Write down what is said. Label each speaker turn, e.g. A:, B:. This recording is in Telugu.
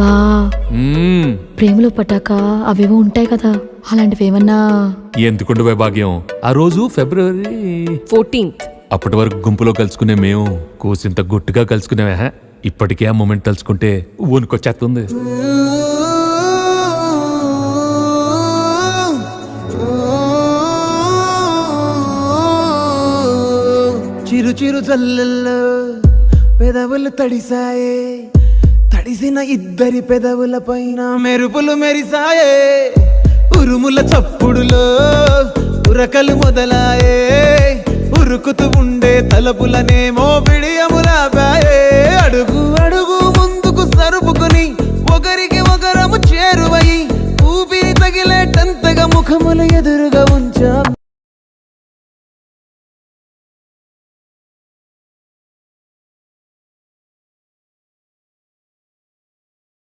A: బా ప్రేమలో పట్టాక అవేవో ఉంటాయి కదా, అలాంటివి ఏమన్నా?
B: ఎందుకుండు వైభాగ్యం, ఆ రోజు ఫిబ్రవరి
C: 14th.
B: అప్పటి వరకు గుంపులో కలుసుకునే మేము కూసింత గుట్టుగా కలుసుకునేవా. ఇప్పటికే ఆ మూమెంట్ తలుచుకుంటే ఊనుకొచ్చేస్తుంది.
D: చిరు చిరు జల్లెల్లో పెదవులు తడిసాయే, తడిసిన ఇద్దరి పెదవుల పైన మెరుపులు మెరిసాయే. ఉరుముల చప్పుడులో ఉరకలు మొదలాయే, ఉరుకుతూ ఉండే తలపులనేమో బిడియములాపాయే. అడుగు అడుగు ముందుకు సరుపుకొని ఒకరికి ఒకరము చేరువై ఊపిరి తగిలేటంతగా ముఖములు ఎదురుగా